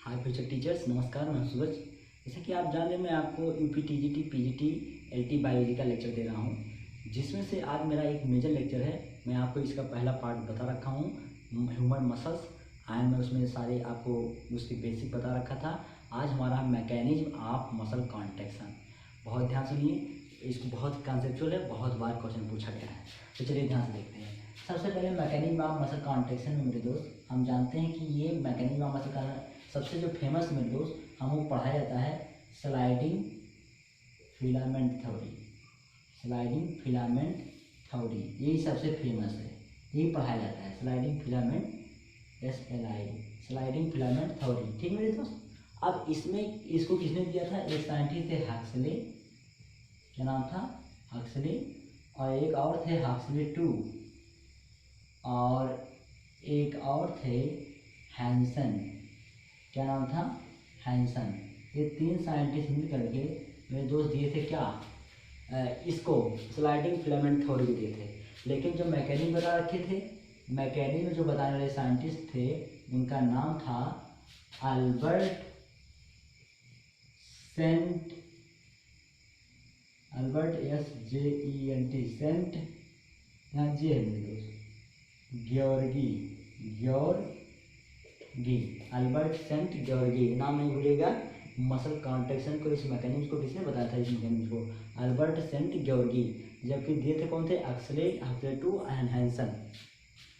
हाय future teachers, नमस्कार। मैं सूरज। जैसे कि आप जान रहे, मैं आपको UP TGT PGT LT biology का लेक्चर दे रहा हूँ, जिसमें से आज मेरा एक मेजर लेक्चर है। मैं आपको इसका पहला पार्ट बता रखा हूँ, ह्यूमन मसल्स एंड मैं उसमें सारे आपको उसकी बेसिक बता रखा था। आज हमारा मैकेनिज्म ऑफ मसल कॉन्ट्रैक्शन। बहुत ध्यान सुनिए, इसको बहुत कॉन्सेप्चुअल है, बहुत बार क्वेश्चन पूछा गया है। तो चलिए ध्यान से देखते हैं। सबसे पहले मैकेनिज्म ऑफ मसल कॉन्ट्रैक्शन में मेरे दोस्त, हम जानते हैं कि ये मैकेनिज्म ऑफ मसल का सबसे जो फेमस मेरे दोस्त हमको पढ़ाया जाता है sliding filament theory. Sliding filament theory यही सबसे फेमस है, यही पढ़ाया जाता है sliding filament sliding filament theory. ठीक मेरे दोस्त। अब इसमें इसको किसने दिया था? एक साइंटिस्ट थे हक्सले, क्या नाम था? हक्सले। और एक और थे हक्सले 2, और एक और थे हैंसन, क्या नाम था? हैंसन। ये तीन साइंटिस्ट मिल करके मेरे दोस्त दिए थे क्या? इसको स्लाइडिंग फिलामेंट थ्योरी दिए थे। लेकिन जो मैकेनिज्म बता रखे थे, मैकेनिज्म जो बताने वाले साइंटिस्ट थे, उनका नाम था Albert Szent, Albert SJENT, Szent, यहाँ जे है मेरे दोस्त, ग्योर्गी, अल्बर्ट सेंट ग्योर्गी। नाम नहीं भूलिएगा। मसल कॉन्ट्रैक्शन को, इस मैकेनिज्म को किसने बताया था? इस मैकेनिज्म को अल्बर्ट सेंट ग्योर्गी। जबकि दिए थे कौन थे? Huxley 2 and Hanson.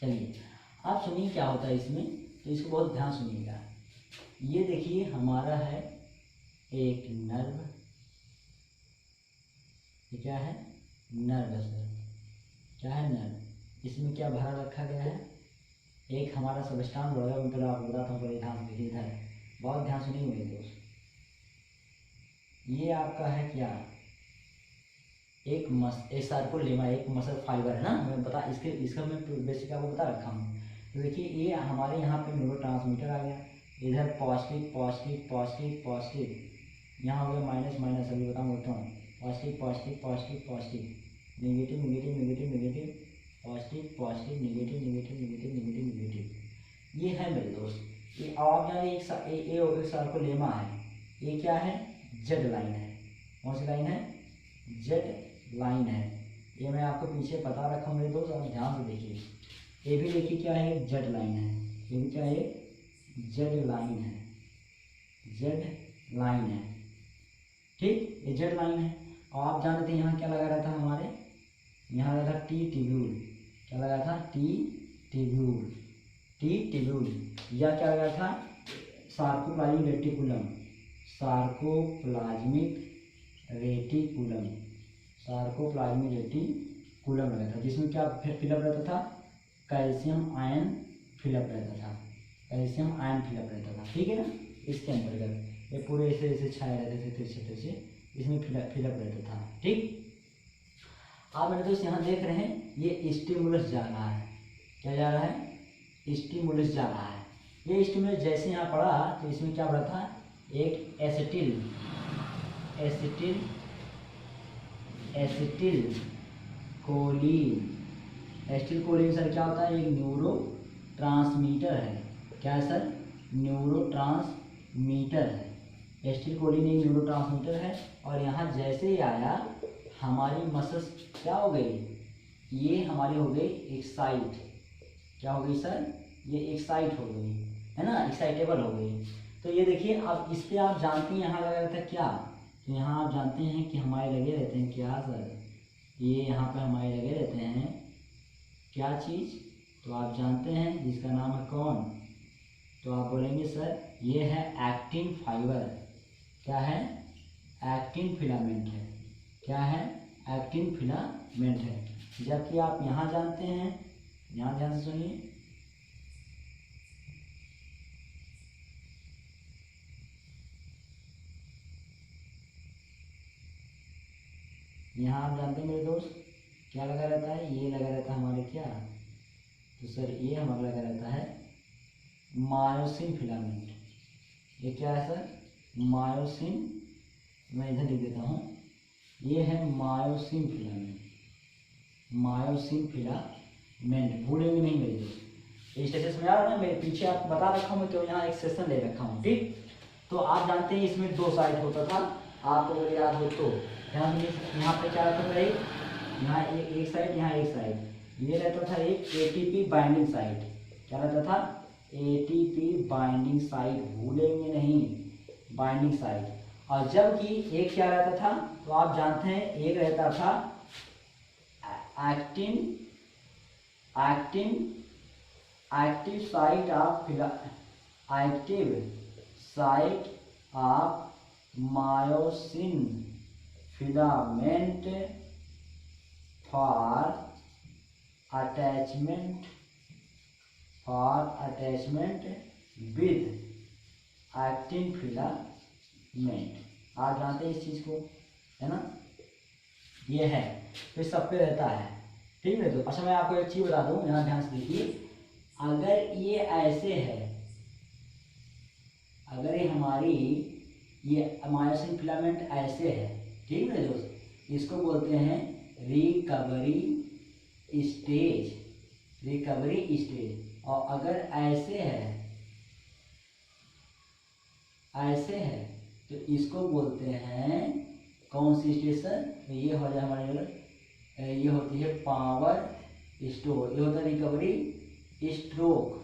चलिए आप सुनिए क्या होता है इसमें, तो इसको बहुत ध्यान सुनिएगा। ये देखिए हमारा है एक नर्व, ये क्या है? नर्व सर, क्या है? नर्व। इसमें क्या भरा रखा गया है? एक हमारा सबस्टांस बढ़ गया, उन पर आपको बताता हूँ। बड़े ध्यान से इधर बहुत ध्यान सुनिए मेरे दोस्त। ये आपका है क्या? एक सार्कोलेमा, एक मसल फाइबर है ना। मैं बता इसका मैं बेसिक आपको बता रखा हूँ। तो देखिए ये हमारे यहाँ पे न्यूरोट्रांसमीटर आ गया, इधर पॉजिटिव पॉजिटिव पॉजिटिव पॉजिटिव, यहाँ हो गया माइनस माइनस, अभी बताऊँ positive positive positive positive, negative negative negative negative, positive positive negative negative negative negative negative. ये है मेरे दोस्त। ये आप जाने एक सार्कोलेमा है। ये क्या है? जेड लाइन है। कौन सी लाइन है? जेड लाइन है। ये मैं आपको पीछे बता रखा हूँ मेरे दोस्त, आप ध्यान से देखिए। ये भी देखिए क्या है? जेड लाइन है। ये भी क्या है? जेड लाइन है, जेड लाइन है। ठीक, ये जेड लाइन है। और आप जानते हैं यहाँ क्या लगा रहता है हमारे? यहाँ लगा था टी ट्यूब्यूल। क्या लगा था? T tubule, T tubule. या क्या लगा था? Sarcoplasmic reticulum, sarcoplasmic reticulum, sarcoplasmic reticulum लगा था, जिसमें क्या फिलअप रहता था? कैल्शियम आयन फिलअप रहता था, कैल्शियम आयन फिलअप रहता था। ठीक है ना। इसके अंतर्गत ये पूरे ऐसे ऐसे छाए रहते थे, तिरछे इसमें फिलअप रहता था। ठीक, आप मेरे दोस्त यहाँ देख रहे हैं, ये स्टिमुलस जा रहा है। क्या जा रहा है? स्टिमुलस जा रहा है। ये स्टिमुलस जैसे यहाँ पड़ा तो इसमें क्या पड़ा था? एक acetylcholine. Acetylcholine sir क्या होता है? एक न्यूरो ट्रांसमीटर है। क्या है सर? न्यूरो ट्रांसमीटर है। एसिटिल कोलिन एक न्यूरो ट्रांसमीटर है। और यहाँ जैसे ही आया, हमारी मसल्स क्या हो गई? ये हमारी हो गई एक्साइट। क्या हो गई सर? ये एक्साइट हो गई, है ना, एक्साइटेबल हो गई। तो ये देखिए, अब इस पर आप जानते हैं यहाँ लगा रहता है क्या? तो यहाँ आप जानते हैं कि हमारे लगे रहते हैं क्या सर? ये यहाँ पे हमारे लगे रहते हैं क्या चीज़? तो आप जानते हैं जिसका नाम है कौन? तो आप बोलेंगे सर ये है एक्टिन फाइबर। क्या है? एक्टिन फिलामेंट है। क्या है? एक्टिन फिलामेंट है। जबकि आप यहाँ जानते हैं, यहाँ ध्यान से सुनिए, यहाँ आप जानते हैं मेरे दोस्त क्या लगा रहता है? ये लगा रहता है हमारे क्या? तो सर ये हमारा लगा रहता है मायोसिन फिलामेंट। ये क्या है सर? मायोसिन। मैं इधर लिख देता हूँ, ये है मायोसिन फिलामेंट। मायोसिन फिलामेंट भूलेंगे नहीं मेरे दोस्त। ये स्टेशन समझ आ रहा है ना, मेरे पीछे आपको बता रखा हूँ क्यों, यहाँ एक सेशन ले रखा हूँ, ठीक। तो आप जानते हैं इसमें 2 साइड होता था, आपको अगर याद हो तो। यहाँ पे क्या रहता था, यहाँ एक साइड, यहाँ एक साइड, ये रहता था एक एटीपी बाइंडिंग साइट। क्या रहता था, एटीपी बाइंडिंग साइट, भूलेंगे नहीं, बाइंडिंग साइट। और जबकि एक क्या रहता था, तो आप जानते हैं एक रहता था active site of myosin filament for attachment with actin filament. आप जानते हैं इस चीज को, है ना, ये है, तो सब पे रहता है, ठीक है। तो अच्छा मैं आपको एक चीज बता दूं, यहाँ ध्यान से देखिए, अगर ये ऐसे है, अगर ये हमारी ये मायोसिन फिलामेंट ऐसे है, ठीक है दोस्त, इसको बोलते हैं रिकवरी स्टेज। और अगर ऐसे है तो इसको बोलते हैं कौन सी स्टेशन, तो ये हो जाए हमारे, ये होती है पावर स्टोर, ये होता है रिकवरी स्ट्रोक,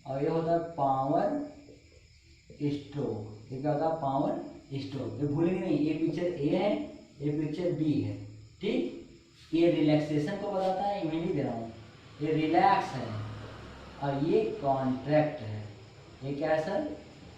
और ये होता है पावर स्ट्रोक। ये क्या होता है, पावर स्ट्रोक। ये भूलेंगे नहीं, ये पिक्चर ए है, ये पिक्चर बी है, ठीक। ये रिलैक्सेशन को बताता है, मैं नहीं दे रहा हूँ, ये रिलैक्स है, और ये कॉन्ट्रैक्ट है। ये क्या है सर,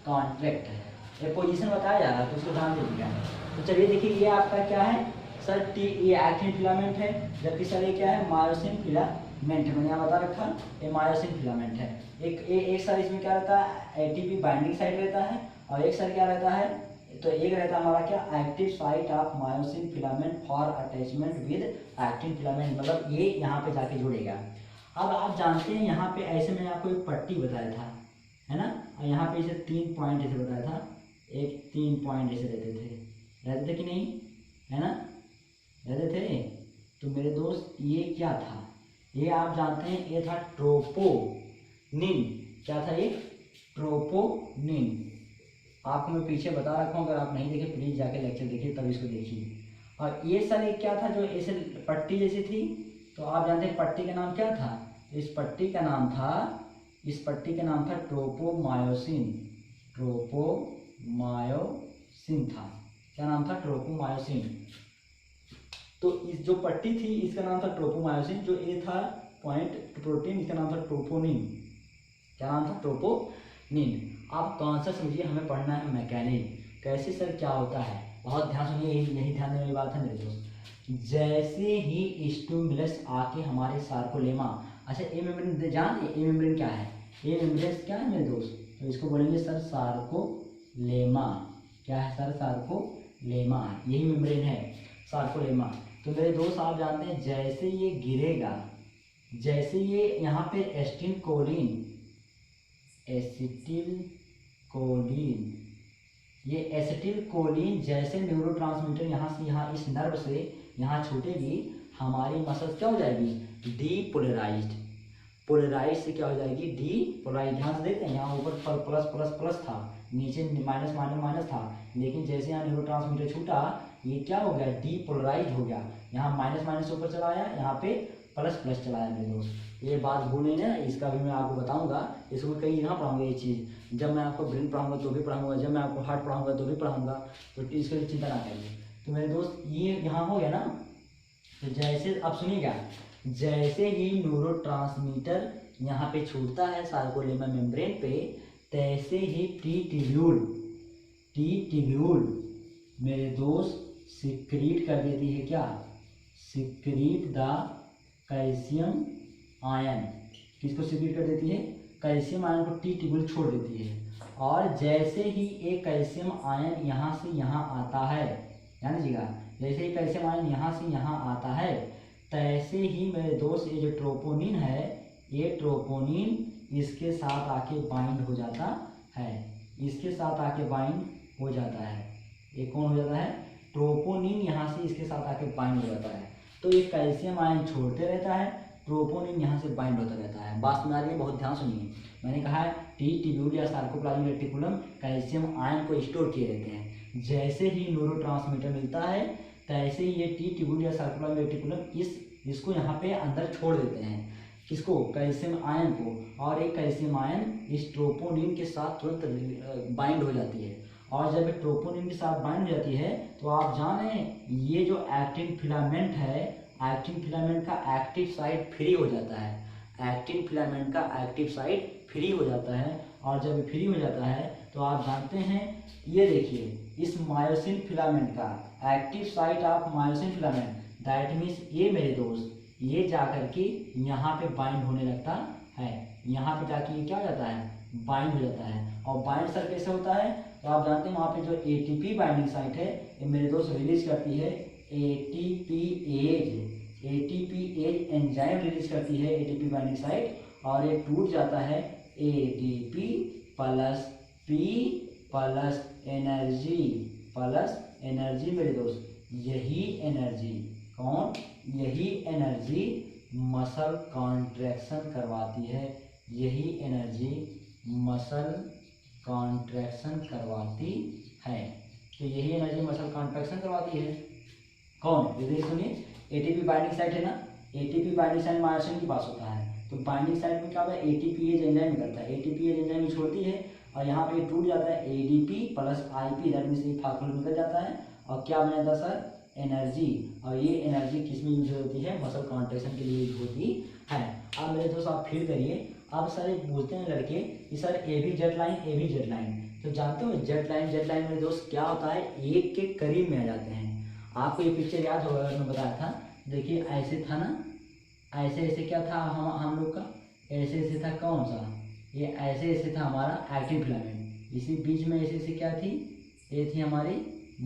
कॉन्ट्रैक्ट है। ये पोजीशन बताया जा रहा है, तो उसको ध्यान से दिया है। तो चलिए देखिए, ये आपका क्या है सर, ये एक्टिन फिलामेंट है, जबकि सर ये क्या है, मायोसिन फिलामेंट है। मैंने यहाँ बता रखा, ये मायोसिन फिलामेंट है। एक सर इसमें क्या रहता है, एटीपी बाइंडिंग साइट रहता है, और एक सर क्या रहता है, तो एक रहता है हमारा क्या, active site of myosin filament for attachment with actin filament, मतलब ये यहाँ पे जाके जुड़ेगा। अब आप जानते हैं यहाँ पे ऐसे मैंने आपको एक पट्टी बताया था, है ना, और यहाँ पे इसे 3 पॉइंट ऐसे बताया था, एक 3 पॉइंट ऐसे रहते थे कि नहीं, है ना, रहते थे। तो मेरे दोस्त ये क्या था, ये आप जानते हैं, ये था ट्रोपोनिन। क्या था ये, ट्रोपोनिन। आपको मैं पीछे बता रखा हूँ, अगर आप नहीं देखे प्लीज जाके लेक्चर देखिए, तब इसको देखिए। और ये सर एक क्या था, जो ऐसे पट्टी जैसी थी, तो आप जानते हैं पट्टी का नाम क्या था, इस पट्टी का नाम था ट्रोपोमायोसिन। ट्रोपोमायोसिन था, क्या नाम था, ट्रोपोमायोसिन। तो इस जो पट्टी थी इसका नाम था ट्रोपोमायोसिन, जो ये था पॉइंट प्रोटीन, इसका नाम था ट्रोपोनिन। क्या नाम था, ट्रोपोनिन। आप कौन सा समझिए, हमें पढ़ना है मैकेनिक, कैसे सर क्या होता है, बहुत ध्यान सुनिए, यही ध्यान देने वाली बात है मेरे दोस्त। जैसे ही स्टिमुलस आके हमारे सार्कोलेमा, अच्छा ए मेम्ब्रेन जान, ए मेम्ब्रेन क्या है, ए मेम्ब्रेन क्या है मेरे दोस्त, तो इसको बोलेंगे सर सार्कोलेमा। क्या है सर, सार्कोलेमा, यही मेम्ब्रेन है सार्कोलेमा। तो मेरे दोस्त आप जानते हैं, जैसे ये गिरेगा, जैसे ये यहाँ पे एसिटिल कोलिन जैसे न्यूरोट्रांसमीटर यहाँ से, यहाँ इस नर्व से यहाँ छूटेगी, हमारी मसल्स क्या हो जाएगी, डीपोलराइज्ड। पोलराइज से क्या हो जाएगी, डीपोलराइज। ध्यान से देखते हैं, यहाँ ऊपर प्लस प्लस प्लस था, नीचे माइनस माइनस माइनस था, लेकिन जैसे यहाँ न्यूरोट्रांसमीटर छूटा, ये क्या हो गया, डीपोलराइज हो गया। यहाँ माइनस माइनस ऊपर चला आया, यहाँ पे प्लस प्लस चला आया मेरे दोस्त। ये बात भूलें ना, इसका भी मैं आपको बताऊंगा, इसको कहीं यहाँ पढ़ाऊंगा ये चीज़, जब मैं आपको ब्रेन पढ़ाऊंगा तो भी पढ़ाऊंगा, जब मैं आपको हार्ट पढ़ाऊंगा तो भी पढ़ाऊंगा, तो इसके लिए चिंता ना करिए। तो मेरे दोस्त ये यहाँ हो गया ना, तो जैसे अब सुनिएगा, जैसे ही न्यूरोट्रांसमीटर यहाँ पे छूटता है सार्कोलेमा मेम्ब्रेन पे, तैसे ही टी ट्यूब्यूल मेरे दोस्त सिक्रीट कर देती है, क्या, सिक्रीट द कैल्शियम आयन। किसको सिक्रीट कर देती है, कैल्शियम आयन को टी ट्यूब्यूल छोड़ देती है। और जैसे ही एक कैल्शियम आयन यहाँ से यहाँ आता है, ध्यान दीजिएगा, जैसे ही कैल्शियम आयन यहाँ से यहाँ आता है, तैसे ही मेरे दोस्त ये जो ट्रोपोनिन है, ये ट्रोपोनिन इसके साथ आके बाइंड हो जाता है, इसके साथ आके बाइंड हो जाता है। ये कौन हो जाता है, ट्रोपोनिन यहाँ से इसके साथ आके बाइंड हो जाता है। तो ये कैल्शियम आयन छोड़ते रहता है, ट्रोपोनिन यहाँ से बाइंड होता रहता है। बात सुना रही है, बहुत ध्यान सुनिए। मैंने कहा है टी ट्यूब्यूल या सार्कोप्लाज्मिक रेटिकुलम कैल्शियम आयन को स्टोर किए रहते हैं। जैसे ही न्यूरोट्रांसमीटर मिलता है तैसे ही ये टी ट्यूब्यूल या सार्कोप्लाज्मिक रेटिकुलम इसको यहाँ पे अंदर छोड़ देते हैं, किसको, कैल्शियम आयन को। और एक कैल्शियम आयन इस ट्रोपोनिन के साथ तुरंत बाइंड हो जाती है। और जब ट्रोपोनिन के साथ बाइंड हो जाती है तो आप जाने ये जो एक्टिन फिलामेंट है, एक्टिन फिलामेंट का एक्टिव साइट फ्री हो जाता है। एक्टिन फिलामेंट का एक्टिव साइट फ्री हो जाता है। और जब फ्री हो जाता है तो आप जानते हैं, ये देखिए इस मायोसिन फिलामेंट का active site of myosin filament, that means ये मेरे दोस्त ये जाकर के यहाँ पे बाइंड होने लगता है। यहाँ पे जाके ये क्या हो जाता है, बाइंड हो जाता है। और बाइंड सर कैसे होता है, तो आप जानते हैं वहाँ पे जो एटीपी बाइंडिंग साइट है ये मेरे दोस्त रिलीज करती है एटीपी एज एंजाइम रिलीज करती है एटीपी बाइंडिंग साइट, और ये टूट जाता है ATP plus P plus energy मेरे दोस्त। यही एनर्जी कौन, यही एनर्जी मसल कॉन्ट्रैक्शन करवाती है। यही एनर्जी मसल कॉन्ट्रैक्शन करवाती है। तो यही एनर्जी मसल कॉन्ट्रैक्शन करवाती है कौन, ये सुनिए एटीपी बाइंडिंग साइट है ना, एटीपी बाइंडिंग साइट मायोसिन के पास होता है। तो बाइंडिंग साइट में क्या होता है, एटीपी एज एंजाइम करता है, एटीपी एज एंजाइम छोड़ती है और यहाँ पे टूट जाता है ADP plus IP, that means formula निकल जाता है और क्या बन जाता है सर, एनर्जी। और ये एनर्जी किस में यूज होती है, मसल कॉन्ट्रैक्शन के लिए यूज होती है। अब मेरे दोस्त आप फील करिए, अब सर पूछते हैं लड़के कि sir A B Z line, तो जानते हो जेड लाइन मेरे दोस्त क्या होता है, एक के करीब में आ जाते हैं। आपको ये पिक्चर याद होगा, मैं बताया था, देखिए ऐसे था ना, ऐसे क्या था हम लोग का, ऐसे था कौन सा, ये ऐसे था हमारा एक्टिन फिलामेंट, इसी बीच में ऐसे क्या थी, ये थी हमारी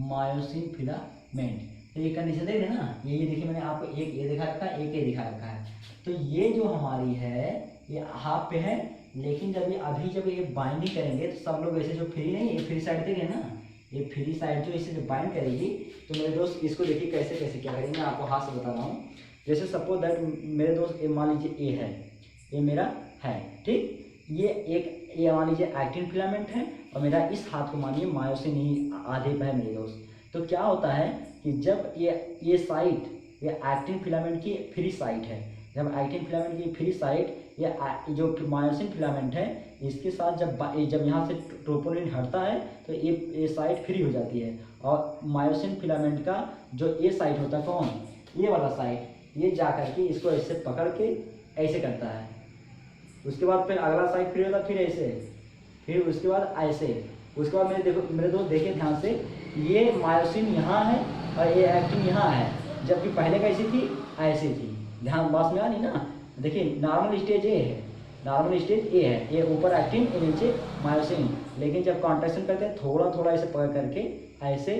मायोसिन फिलामेंट। तो ये कंडीशन देख रहे हैं ना, ये देखिए मैंने आपको एक ये दिखा रखा है, एक ये दिखा रखा है। तो ये जो हमारी है ये हाफ पे है, लेकिन जब ये बाइंडिंग करेंगे तो सब लोग ऐसे जो फ्री नहीं, ये फ्री साइड देख रहे हैं ना, ये फ्री साइड जो इसे जब बाइंड करेगी तो मेरे दोस्त इसको देखिए कैसे कैसे क्या करेंगे, मैं आपको हाथ से बता रहा हूँ। जैसे सपोज दैट मेरे दोस्त ये मान लीजिए ए है, ये मेरा है, ठीक, ये मान लीजिए एक्टिन फिलामेंट है और मेरा इस हाथ को मानिए मायोसिन ही आधे पे है मेरे दोस्त। तो क्या होता है कि जब ये साइट, ये एक्टिन फिलामेंट की फ्री साइट है, जब एक्टिन फिलामेंट की फ्री साइट ये जो मायोसिन फिलामेंट है इसके साथ जब यहाँ से ट्रोपोनिन हटता है तो ये साइट फ्री हो जाती है। और मायोसिन फिलामेंट का जो ये साइट होता है कौन, ये वाला साइट, ये जा करके इसको ऐसे पकड़ के ऐसे करता है। उसके बाद फिर अगला साइट फ्री होता है, फिर ऐसे, फिर उसके बाद ऐसे, उसके बाद मेरे दोस्त देखिए ध्यान से, ये मायोसिन यहाँ है और ये एक्टिन यहाँ है, जबकि पहले कैसी थी, ऐसी थी। ध्यान बात में आ रही ना, देखिए नॉर्मल स्टेज ए है, नॉर्मल स्टेज ए है, ये ऊपर एक्टिन ये नीचे मायोसिन। लेकिन जब कॉन्ट्रैक्शन करते हैं थोड़ा थोड़ा ऐसे पकड़ करके ऐसे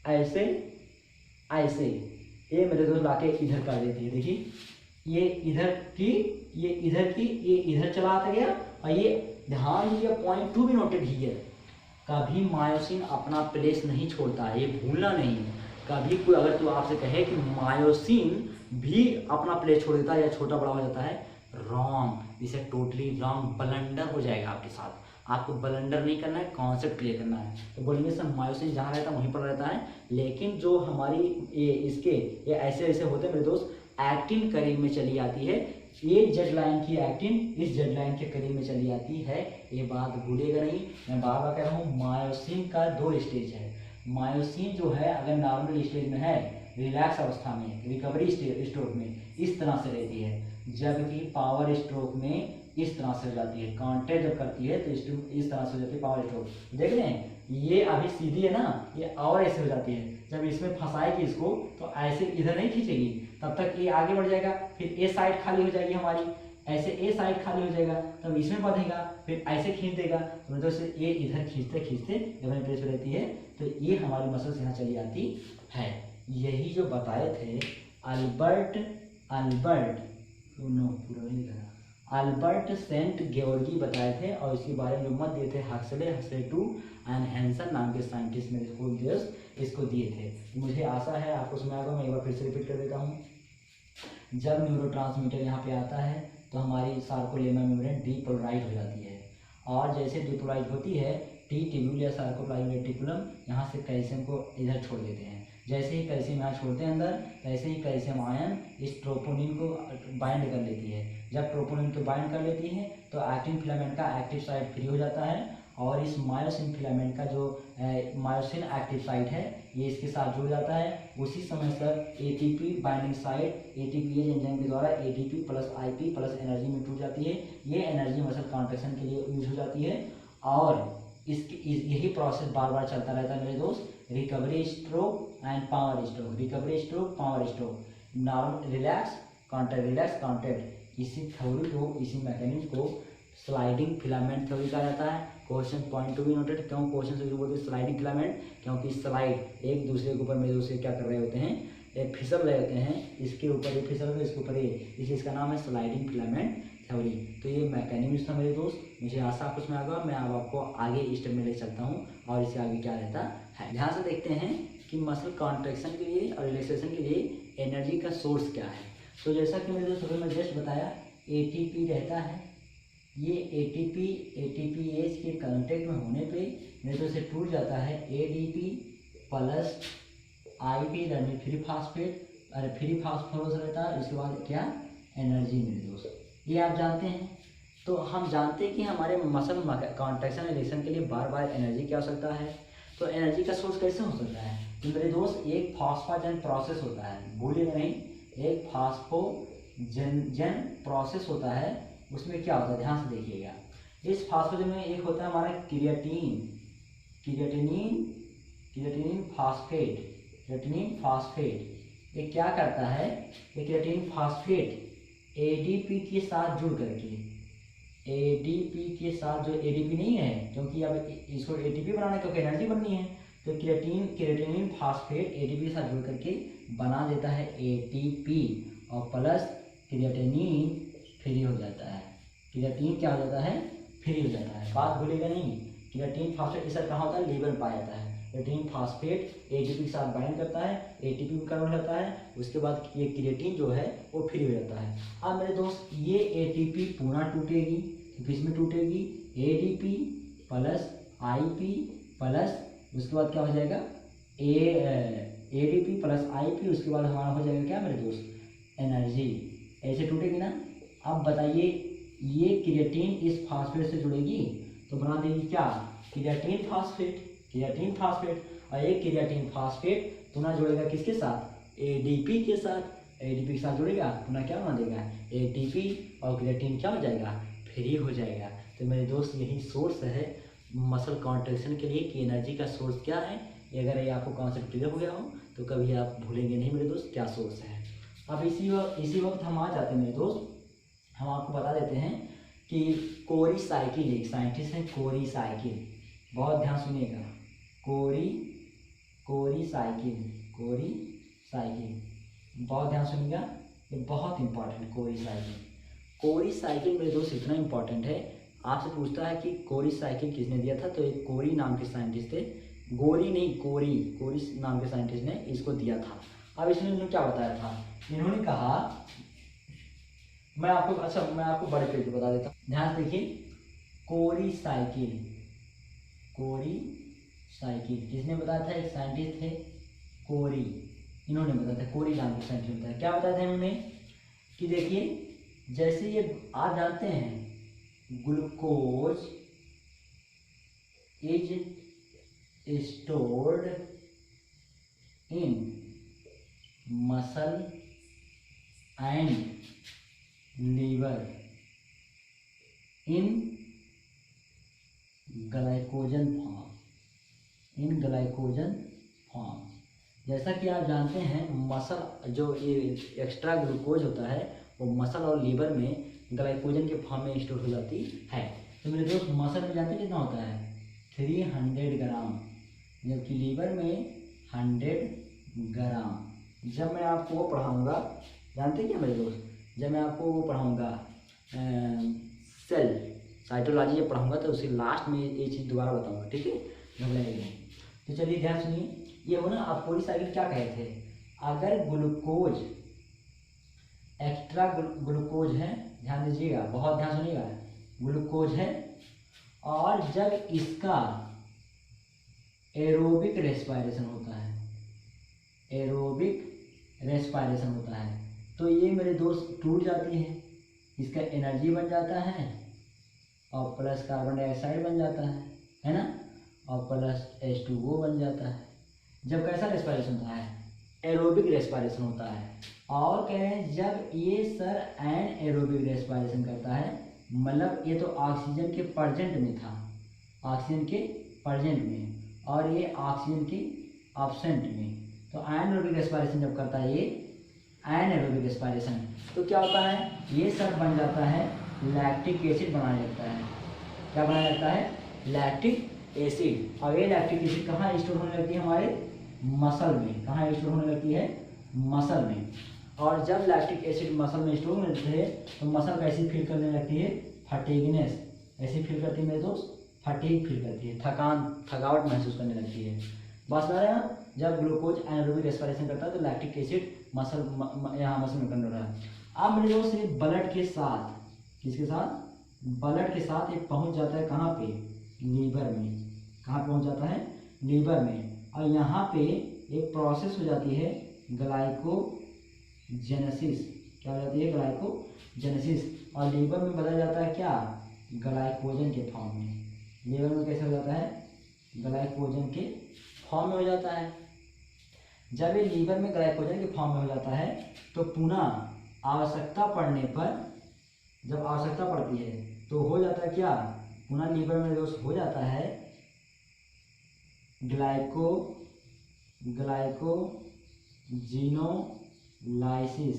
ऐसे ऐसे, ये मेरे दोस्त लाके इधर कर देती है। देखिए ये इधर की, ये इधर की, ये इधर चला आता गया। और ये ध्यान दीजिए पॉइंट 2 भी नोटेड हियर, कभी मायोसिन अपना प्लेस नहीं छोड़ता है, ये भूलना नहीं। कभी कोई अगर तो आपसे कहे कि मायोसिन भी अपना प्लेस छोड़ देता है या छोटा बड़ा हो जाता है, रॉन्ग, इसे टोटली रॉन्ग, ब्लंडर हो जाएगा आपके साथ। आपको ब्लंडर नहीं करना है, कॉन्सेप्ट क्लियर करना है। तो बोलेंगे सर मायोसिन जहाँ रहता है वहीं पर रहता है, लेकिन जो हमारी ये ऐसे ऐसे होते हैं मेरे दोस्त, एक्टिन करीब में चली आती है, ये जेड लाइन की एक्टिन इस जेड लाइन के करीब में चली आती है। ये बात भूलिएगा नहीं, मैं बार बार कह रहा हूँ, मायोसिन का 2 स्टेज है। मायोसिन जो है अगर नॉर्मल स्टेज में है, रिलैक्स अवस्था में, रिकवरी स्ट्रोक में इस तरह से रहती है, जबकि पावर स्ट्रोक में इस तरह से हो जाती है। कॉन्टैक्ट जब करती है तो इस तरह से हो जाती है पावर स्ट्रोक। देख रहे हैं ये अभी सीधी है ना, ये और ऐसे हो जाती है। जब इसमें फंसाएगी इसको तो ऐसे इधर नहीं खींचेगी, तब तक ये आगे बढ़ जाएगा, फिर ए साइड खाली हो जाएगी हमारी, ऐसे ए साइड खाली हो जाएगा, तब इसमें बंधेगा, फिर ऐसे खींच देगा, तो मतलब से ये इधर खींचते खींचते जब अपने प्लेस पे रहती है तो ये हमारी मसल्स यहाँ चली आती है। यही जो बताए थे अल्बर्ट सेंट गेवर्गी बताए थे, और इसके बारे में जो मत दिए थे हक्सले एंड हैंसन नाम के साइंटिस्ट मेरे इसको दिए थे। मुझे आशा है आपको समझ आएगा, मैं एक बार फिर से रिपीट कर देता हूँ। जब न्यूरोट्रांसमीटर यहाँ पे आता है तो हमारी सार्कोलेमा मेम्ब्रेन डीपोलराइज हो जाती है, और जैसे डिपोलाइज होती है टी ट्यूब्यूल या सार्कोप्लाज्म रेटिकुलम यहाँ से कैल्शियम को इधर छोड़ देते हैं। जैसे ही कैल्शियम यहाँ छोड़ते हैं अंदर, वैसे ही कैल्शियम आयन इस ट्रोपोनिन को बाइंड कर लेती है। जब ट्रोपोनिन को बाइंड कर लेती है तो एक्टिन फिलामेंट का एक्टिव साइट फ्री हो जाता है, और इस मायोसिन फिलामेंट का जो मायोसिन एक्टिव साइट है ये इसके साथ जुड़ जाता है। उसी समय sir ATP binding site ATPase enzyme के द्वारा ATP plus IP plus energy में टूट जाती है। ये एनर्जी मसल कॉन्ट्रैक्शन के लिए यूज हो जाती है, और यही प्रोसेस बार बार चलता रहता है मेरे दोस्त। Recovery stroke and power stroke, recovery stroke power stroke, normal relax contract, इसी थ्योरी को, इसी मैकेनिज्म को स्लाइडिंग फिलामेंट थ्योरी कहा जाता है। Question point to be noted. क्यों क्वेश्चन से बोलते हैं स्लाइडिंग फिलामेंट? क्योंकि स्लाइड एक दूसरे के ऊपर मेरे दोस्त क्या कर रहे होते हैं, एक फिसल रहे होते हैं, इसके ऊपर ये फिसल रहे, इसके ऊपर ये, इसलिए इसका नाम है स्लाइडिंग फिलामेंट थ्योरी। तो ये मैकेनिज्म था मेरे दोस्त, मुझे आशा कुछ में आगा, मैं अब आपको आगे स्टेप में ले चलता हूँ और इससे आगे क्या रहता है। ध्यान से देखते हैं कि मसल कॉन्ट्रैक्शन के लिए और रिलैक्सेशन के लिए एनर्जी का सोर्स क्या है। तो जैसा कि मेरे दोस्तों मैं जस्ट बताया, एटीपी रहता है, ये एटीपी एटीपीएच के कांटेक्ट में होने पे मेरे दोस्त से टूट जाता है एडीपी प्लस आईपी यानी फ्री फास्फेट, अरे फ्री फास्फोरस रहता है। उसके बाद क्या, एनर्जी मेरे दोस्त, ये आप जानते हैं। तो हम जानते हैं कि हमारे मसल कॉन्ट्रैक्शन रिलेक्शन के लिए बार बार एनर्जी की आवश्यकता है। तो एनर्जी का सोर्स कैसे हो सकता है? तो मेरे दोस्त एक फॉस्फोजेन प्रोसेस होता है, भूलिएगा नहीं, एक फॉस्फोजेन प्रोसेस होता है। उसमें क्या होता है, ध्यान से देखिएगा। इस फॉस्फोजेन में एक होता है हमारा क्रिएटिनिन फास्फेट। ये क्या करता है, ये क्रिएटिनिन फास्फेट एडीपी के साथ जुड़ करके, एडीपी के साथ, जो एडीपी नहीं है, क्योंकि अब इसको एटीपी बनाना है क्योंकि एनर्जी बननी है, तो क्रिएटिनिन फास्फेट एडीपी के साथ जुड़ करके बना देता है एटीपी, और प्लस क्रिएटिनिन फ्री हो जाता है। क्रिएटिन क्या हो जाता है, फ्री हो जाता है। बात भूलेगा नहीं, क्रिएटिन फास्फेट इस कहाँ होता है, लीवर में पाया जाता है। क्रिएटिन फास्फेट एटीपी के साथ बाइंड करता है, एटीपी में कन्वर्ट होता है, उसके बाद ये क्रिएटिन जो है वो फ्री हो जाता है। अब मेरे दोस्त ये एटीपी पुनः टूटेगी, किस में टूटेगी, एडीपी प्लस आईपी प्लस, उसके बाद क्या हो जाएगा, एडीपी प्लस आईपी, उसके बाद हमारा हो जाएगा क्या मेरे दोस्त, एनर्जी। ऐसे टूटेगी ना। अब बताइए, ये क्रिएटिन इस फास्फेट से जुड़ेगी तो बना देगी क्या, क्रिएटिन फास्फेट, और एक क्रिएटिन फास्फेट पुनः जुड़ेगा किसके साथ, एडीपी के साथ। एडीपी के साथ जुड़ेगा पुनः क्या बना देगा, एटीपी, और क्रिएटिन क्या हो जाएगा, फ्री हो जाएगा। तो मेरे दोस्त यही सोर्स है मसल कॉन्ट्रैक्शन के लिए कि एनर्जी का सोर्स क्या है। अगर ये आपको कॉन्सेप्ट क्लियर हो गया हो तो कभी आप भूलेंगे नहीं मेरे दोस्त क्या सोर्स है। अब इसी वक्त हम आ जाते हैं मेरे दोस्त, हम आपको बता देते हैं कि कोरी साइकिल, एक साइंटिस्ट है कोरी साइकिल, बहुत ध्यान सुनिएगा, कोरी साइकिल, बहुत ध्यान सुनिएगा, ये बहुत इंपॉर्टेंट। कोरी साइकिल मेरे दोस्त इतना इंपॉर्टेंट है, आपसे पूछता है कि कोरी साइकिल किसने दिया था, तो एक कोरी नाम के साइंटिस्ट थे, गोरी नहीं, कोरी नाम के साइंटिस्ट ने इसको दिया था। अब इसने क्या बताया था, इन्होंने कहा, मैं आपको बड़े पेज पे बता देता हूँ, ध्यान से देखिए। कोरी साइकिल किसने बताया था, एक साइंटिस्ट थे कोरी, इन्होंने बताया था, कोरी नाम के साइंटिस्ट बताया। क्या बताया था इन्होंने कि देखिए, जैसे ये आप जानते हैं glucose is stored in muscle and liver in glycogen form. जैसा कि आप जानते हैं मसल जो ये एक्स्ट्रा ग्लूकोज होता है वो मसल और लीवर में ग्लाइकोजन के फॉर्म में स्टोर हो जाती है। तो मेरे दोस्त मसल में जानते कितना होता है, 300 ग्राम, जबकि लीवर में 100 ग्राम। जब मैं आपको वो पढ़ाऊँगा, जानते क्या मेरे दोस्त, जब मैं आपको वो पढ़ाऊँगा सेल साइटोलॉजी जब पढ़ाऊँगा तो उसे लास्ट में ये चीज़ दोबारा बताऊँगा, ठीक है, घबराइएगा। तो चलिए ध्यान सुनिए, ये हो ना, आप कोरी साइकिल क्या कहे थे, अगर ग्लूकोज एक्स्ट्रा ग्लूकोज है, ध्यान दीजिएगा, बहुत ध्यान सुनिएगा, ग्लूकोज है। और जब इसका एरोबिक रेस्पिरेशन होता है, एरोबिक रेस्पिरेशन होता है, तो ये मेरे दोस्त टूट जाती है, इसका एनर्जी बन जाता है और प्लस कार्बन डाइऑक्साइड बन जाता है ना, और प्लस H2O बन जाता है। जब कैसा रेस्पिरेशन होता है, एरोबिक रेस्पिरेशन होता है। और कह रहे हैं जब ये सर एन एरोबिक रेस्पिरेशन करता है, मतलब ये तो ऑक्सीजन के प्रेजेंट में था, ऑक्सीजन के प्रेजेंट में, और ये ऑक्सीजन के एब्सेंट में, तो एनारोबिक रेस्पिरेशन जब करता है ये एनारोबिक रेस्पिरेशन, तो क्या होता है, ये सर बन जाता है लैक्टिक एसिड बनाने लगता है। क्या बनाया लगता है, लैक्टिक एसिड। और ये लैक्टिक एसिड कहाँ स्टोर होने लगती है, हमारे मसल में। कहाँ स्टोर होने लगती है, मसल में। और जब लैक्टिक एसिड मसल में स्टोर होने लगती है तो मसल कैसी फील करने लगती है, फटीगनेस, ऐसी फील करती है मेरे दोस्त, फटीग फील करती है, थकावट महसूस करने लगती है। बस आ रहा है, जब ग्लूकोज एनारोबिक रेस्पिरेशन करता है तो लैक्टिक एसिड यहाँ मसल में करने रहा है। अब मेरे दोस्त ये ब्लड के साथ, किसके साथ, ब्लड के साथ ये पहुंच जाता है कहाँ पे, लीवर में। कहाँ पहुंच जाता है, लीवर में। और यहाँ पे एक प्रोसेस हो जाती है ग्लाइकोजेनेसिस। क्या हो जाती है, ग्लाइकोजेनेसिस। और लीवर में बदल जाता है क्या, ग्लाइकोजन के फॉर्म में। लीवर में कैसे हो जाता है, ग्लाइकोजन के फॉर्म में हो जाता है। जब ये लीवर में ग्लाइकोजन के फॉर्म में हो जाता है तो पुनः आवश्यकता पड़ने पर, जब आवश्यकता पड़ती है तो हो जाता है क्या, पुनः लीवर में जो हो जाता है ग्लाइकोजिनोलाइसिस।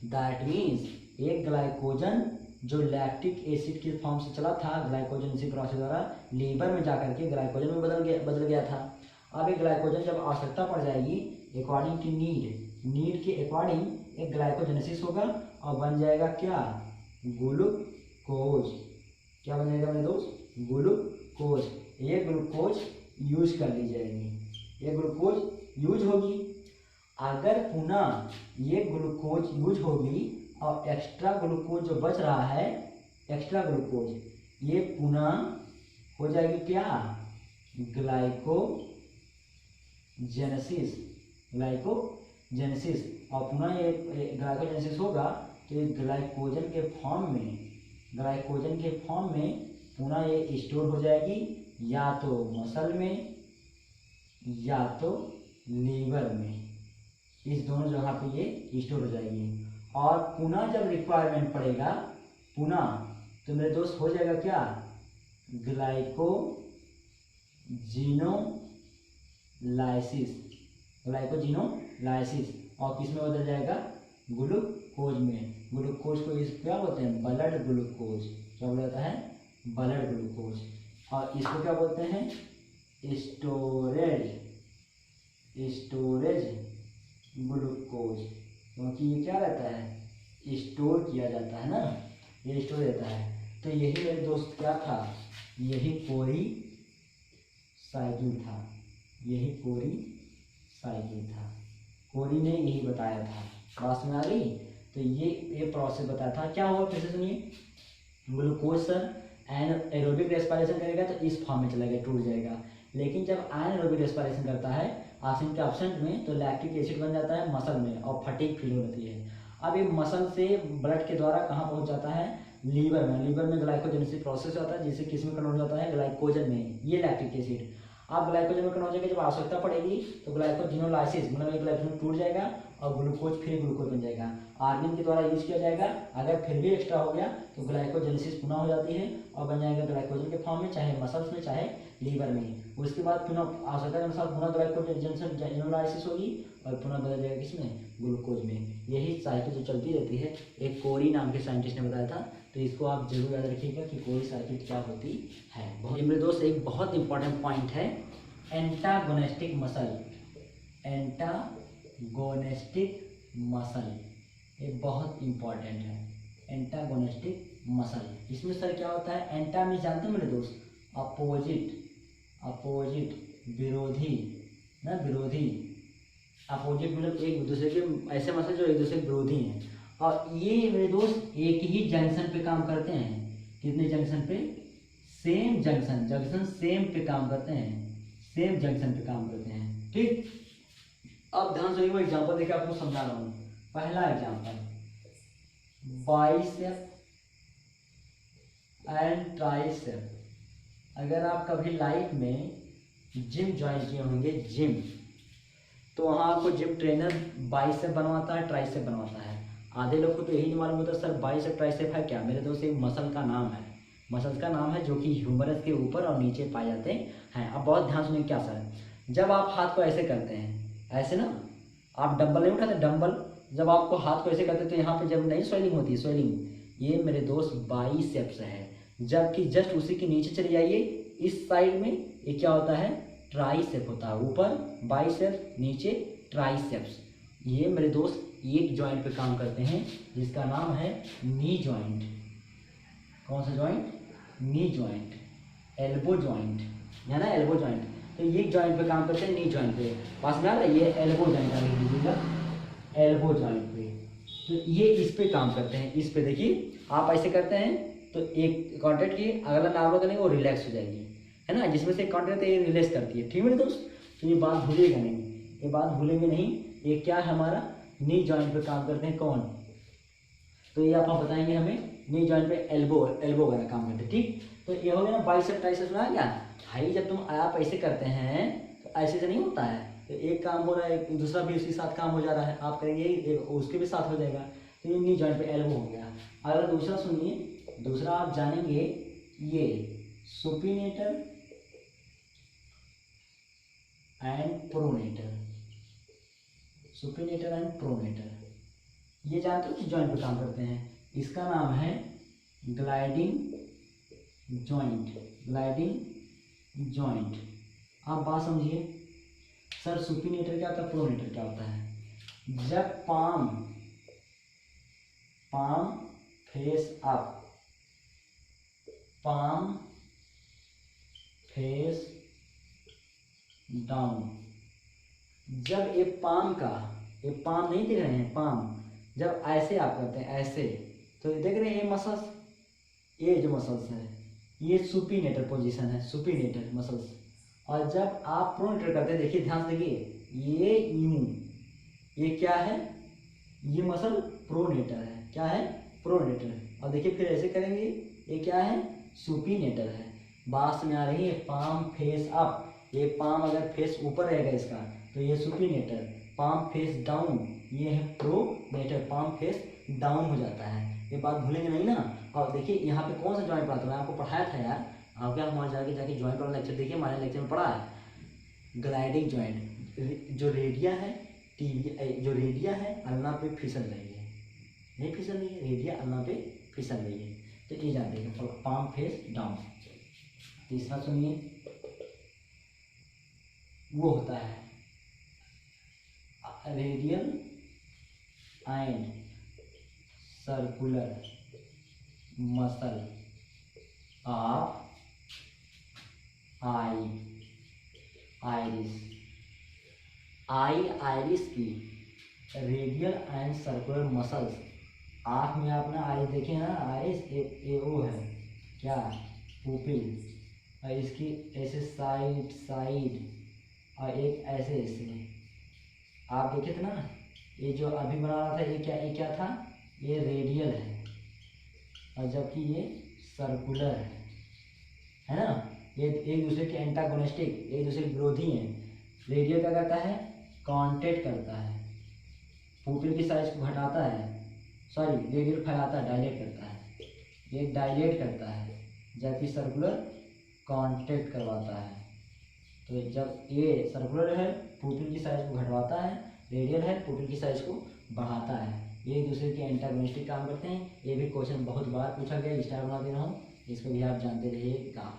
दैट मीन्स एक ग्लाइकोजन जो लैक्टिक एसिड के फॉर्म से चला था, ग्लाइकोजन इसी प्रोसेस द्वारा लीवर में जाकर के ग्लाइकोजन में बदल गया था। अब एक ग्लाइकोजन जब आवश्यकता पड़ जाएगी, अकॉर्डिंग टू नीड के अकॉर्डिंग एक ग्लाइकोजेनेसिस होगा और बन जाएगा क्या, ग्लूकोज। क्या बन जाएगा मेरे दोस्त, ग्लूकोज। ये ग्लूकोज यूज कर ली जाएगी, ये ग्लूकोज यूज होगी। अगर पुनः ये ग्लूकोज यूज होगी और एक्स्ट्रा ग्लूकोज जो बच रहा है, एक्स्ट्रा ग्लूकोज, ये पुनः हो जाएगी क्या, ग्लाइकोजेनेसिस। और पुनः ये ग्लाइकोजेनेसिस होगा तो ये ग्लाइकोजन के फॉर्म में पुनः ये स्टोर हो जाएगी, या तो मसल में या तो लीवर में, इस दोनों जगह पे ये स्टोर हो जाएगी। और पुनः जब रिक्वायरमेंट पड़ेगा पुनः, तो मेरे दोस्त हो जाएगा क्या, ग्लाइकोजिनोलाइसिस। और किस में बदल जाएगा, ग्लूकोज में। ग्लूकोज को इस क्या बोलते हैं, ब्लड ग्लूकोज। क्या बोला जाता है, ब्लड ग्लूकोज। और इसको क्या बोलते हैं, स्टोरेज ग्लूकोज, क्योंकि ये क्या रहता है, स्टोर किया जाता है ना, ये स्टोर रहता है। तो यही मेरे दोस्त क्या था, यही कोरी साइकिल था, यही कोरी साइकिल था। कोरी ने यही बताया था, बात में आ गई। तो ये प्रोसेस बताया था। क्या हुआ फिर से सुनिए, ग्लूकोज सर एरोबिक रेस्पिरेशन करेगा तो इस फॉर्म में चला गया, टूट जाएगा। लेकिन जब एनारोबिक रेस्पिरेशन करता है ऑक्सीजन के एब्सेंट में, तो लैक्टिक एसिड बन जाता है मसल में और फटीग फील होती है। अब ये मसल से ब्लड के द्वारा कहाँ पहुँच जाता है, लीवर में। लीवर में ग्लाइकोजेनेसिस प्रोसेस होता है, जिससे किस में कन्वर्ट होता है, ग्लाइकोजन में, ये लैक्टिक एसिड। अब ग्लाइकोजन में कन्वर्ट हो जाएगा, जब आवश्यकता पड़ेगी तो ग्लाइकोजिनोलाइसिस, मतलब एक ग्लाइकोजन टूट जाएगा और ग्लूकोज फिर ग्लूकोज बन जाएगा, आर्गन के द्वारा यूज किया जाएगा। अगर फिर भी एक्स्ट्रा हो गया तो ग्लाइकोजेनेसिस पुनः हो जाती है और बन जाएगा ग्लाइकोजन के फॉर्म में, चाहे मसल्स में चाहे लीवर में। उसके बाद पुनः आवश्यकता के अनुसार पुनः ग्लाइकोजेनोलाइसिस होगी और पुनः बदल जाएगा किसमें, ग्लूकोज में। यही साइकिल जो चलती रहती है, एक कोरी नाम के साइंटिस्ट ने बताया था। तो इसको आप जरूर याद रखिएगा कि कोरी साइकिल क्या होती है। मेरे दोस्त एक बहुत इंपॉर्टेंट पॉइंट है, एंटागोनिस्टिक मसल, ये बहुत इंपॉर्टेंट है, एंटागोनिस्टिक मसल। इसमें सर क्या होता है, एंटा में जानते हैं मेरे दोस्त, अपोजिट, विरोधी ना, विरोधी। अपोजिट मतलब एक दूसरे के ऐसे मसल जो एक दूसरे के विरोधी हैं, और ये मेरे दोस्त एक ही जंक्शन पे काम करते हैं। कितने जंक्शन पे? सेम जंक्शन, जंक्शन सेम पे काम करते हैं, सेम जंक्शन पे काम करते हैं। ठीक, अब ध्यान से वो एग्जांपल देखिए, आपको समझा रहा हूँ। पहला एग्जांपल, बाइसेप एंड ट्राइसेप। अगर आप कभी लाइफ में जिम ज्वाइन किए होंगे, जिम, तो वहाँ आपको जिम ट्रेनर बाइसेप बनवाता है, ट्राइसेप बनवाता है। आधे लोग को तो यही नहीं मालूम होता सर बाइसेप ट्राइसेप है क्या। मेरे दोस्त एक मसल का नाम है, मसल का नाम है जो कि ह्यूमरस के ऊपर और नीचे पाए जाते हैं। अब बहुत ध्यान सुनिए क्या सर, जब आप हाथ को ऐसे करते हैं, ऐसे ना, आप डंबल नहीं उठाते, डंबल, जब आपको हाथ को ऐसे करते हैं तो यहाँ पे जब नहीं स्वेलिंग होती है, स्वेलिंग, ये मेरे दोस्त बाइसेप्स है। जबकि जस्ट उसी के नीचे चले जाइए, इस साइड में ये क्या होता है? ट्राइसेप होता है। ऊपर बाइसेप्स, नीचे ट्राइसेप्स। ये मेरे दोस्त एक जॉइंट पे काम करते हैं जिसका नाम है नी जॉइंट। कौन सा joint? Knee joint, elbow joint, है ना, एल्बो जॉइंट। तो ये जॉइंट पे काम करते हैं, नी जॉइंट पे। पास में आ रहा है, ये एल्बो जॉइंट आ लीजिएगा, एल्बो जॉइंट पे। तो ये इस पे काम करते हैं, इस पे देखिए, आप ऐसे करते हैं तो एक कॉन्ट्रैक्ट की, अगला नार्मल करेंगे वो रिलैक्स हो जाएगी, है ना, जिसमें से कॉन्ट्रैक्ट ये रिलैक्स करती है। ठीक है मेरे दोस्त, तो ये बात भूलिएगा नहीं, ये बात भूलेंगे नहीं। ये क्या है हमारा? नी जॉइंट पे काम करते हैं। कौन? तो ये आप बताएंगे हमें, नी जॉइंट पे एल्बो, एल्बो वगैरह काम करते हैं। ठीक, तो ये हो गया ना बाइसेप ट्राइसेप, सुना क्या भाई? जब तुम आप ऐसे करते हैं तो ऐसे से नहीं होता है, तो एक काम हो रहा है, दूसरा भी उसी साथ काम हो जा रहा है, आप करेंगे उसके भी साथ हो जाएगा। तो ये नी जॉइंट पे एल्बो हो गया। अगर दूसरा सुनिए, दूसरा आप जानेंगे, ये supinator and pronator, supinator and pronator, ये जानते हो किस जॉइंट पे काम करते हैं? इसका नाम है ग्लाइडिंग जॉइंट, ग्लाइडिंग जॉइंट। आप बात समझिए सर, सुपिनेटर क्या होता है, प्रोनेटर क्या होता है? जब palm, palm face up, palm face down, जब ये पाम का, ये पाम नहीं दिख रहे हैं, पाम, जब ऐसे आप करते हैं ऐसे, तो देख रहे हैं ये मसल्स, ये जो मसल्स है ये सुपिनेटर पोजीशन है, सुपिनेटर मसल्स। और जब आप प्रोनेटर करते हैं, देखिए ध्यान से देखिए, ये यूं, ये क्या है? ये मसल प्रोनेटर है। क्या है? प्रोनेटर। और देखिए फिर ऐसे करेंगे, ये क्या है? सुपिनेटर है। बात में आ रही है? पाम फेस अप, ये पाम अगर फेस ऊपर रहेगा इसका तो ये सुपिनेटर, पाम फेस डाउन ये है प्रोनेटर, पाम फेस डाउन हो जाता है। ये बात भूलेंगे नहीं ना। और देखिए यहाँ पे कौन सा जॉइंट पढ़ाता है, मैं आपको पढ़ाया था यार, आप क्या वहाँ जाके जाके जॉइंट वाला लेक्चर देखिए, हमारे लेक्चर में पढ़ा है ग्लाइडिंग जॉइंट। जो रेडिया है, जो रेडिया है अल्ना पे फिसल रही है, नहीं फिसल रही है, रेडिया अल्ना पे फिसल रही है। तो ये जानते हैं पाम फेस डाउन। तीसरा सुनिए, वो होता है radial and circular muscle of I, iris. I, iris की रेडियल एंड सर्कुलर मसल्स। आँख में आपने आइरिस देखे ना, आइरिस ए वो है क्या, पुपिल, और इसकी ऐसे साइड साइड और एक ऐसे ऐसे, आप देखे थे ना। ये जो अभी बना रहा था ये क्या था? ये रेडियल है, और जबकि ये सर्कुलर है ना। ये एक दूसरे के एंटागोनिस्टिक, एक दूसरे के विरोधी हैं। रेडियल क्या करता है? कॉन्टेक्ट करता है, पुपिल की साइज को घटाता है, सॉरी रेडियल फैलाता है, डायलेट करता है, ये डायलेट करता है, जबकि सर्कुलर कॉन्टेक्ट करवाता है। तो जब ये सर्कुलर है पुपिल की साइज को घटवाता है, रेडियल है पुपिल की साइज को बढ़ाता है, ये एक दूसरे के एंटागोनिस्टिक काम करते हैं। ये भी क्वेश्चन बहुत बार पूछा गया, स्टार बना दे रहा हूँ, इसको भी आप जानते रहिएगा।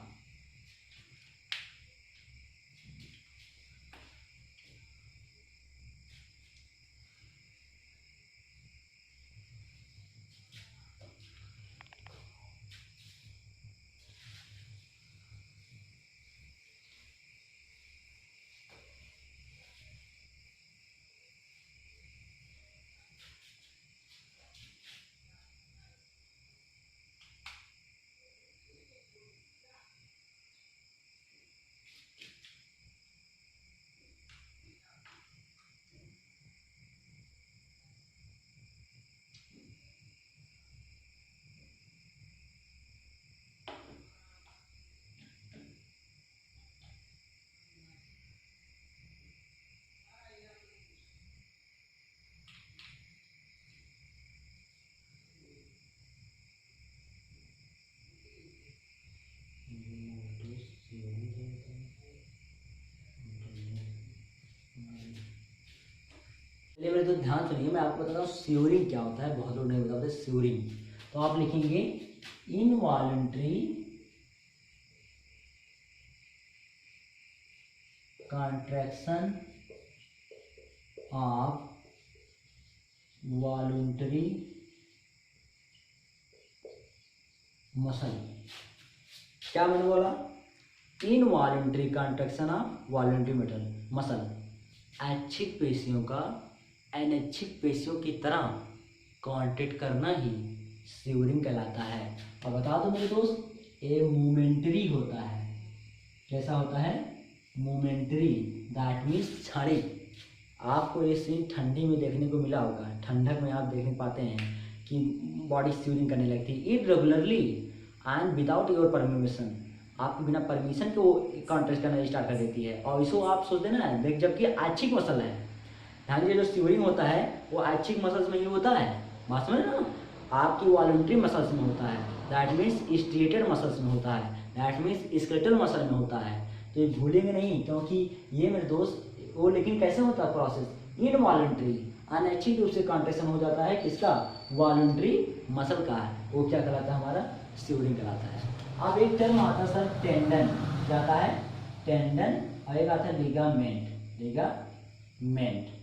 चलिए मेरे तो ध्यान सुनिए, मैं आपको बताता हूँ स्योरिंग क्या होता है, बहुत लोग नहीं बताते स्योरिंग। तो आप लिखेंगे involuntary contraction of voluntary muscle. क्या मैंने बोला? Involuntary contraction of voluntary muscle, ऐच्छिक पेशियों का अनैच्छिक पेशियों की तरह कॉन्ट्रैक्ट करना ही स्योरिंग कहलाता है। और बता दो मेरे दोस्त, ये मोमेंटरी होता है। कैसा होता है? मोमेंटरी, दैट मीन्स क्षणिक। आपको ये सीन ठंडी में देखने को मिला होगा, ठंडक में आप देखने पाते हैं कि बॉडी स्योरिंग करने लगती है irregularly and without your permission. आपके बिना परमिशन के वो कॉन्ट्रैक्ट करना स्टार्ट कर देती है। और इसको आप सोचते ना देख, जबकि ऐच्छिक मसल है। ध्यान दीजिए, जो स्योरिंग होता है वो ऐच्छिक मसल्स में ही होता है, बात समझ ना। आपकी वॉलंटरी मसल्स में होता है, दैट मीन्स स्ट्रेटेड मसल्स में होता है, दैट मीन्स स्केलेटल मसल में होता है। तो ये भूलेंगे नहीं, क्योंकि ये मेरे दोस्त वो, लेकिन कैसे होता है प्रोसेस? इनवॉलंटरी, अनैच्छिक रूप से कॉन्ट्रैक्शन हो जाता है किसका? वॉलंटरी मसल का है। वो क्या कहलाता है? हमारा स्योरिंग कहलाता है। अब एक टर्म आता है सर टेंडन, क्या आता है? टेंडन। और एक आता है लिगामेंट, लिगामेंट।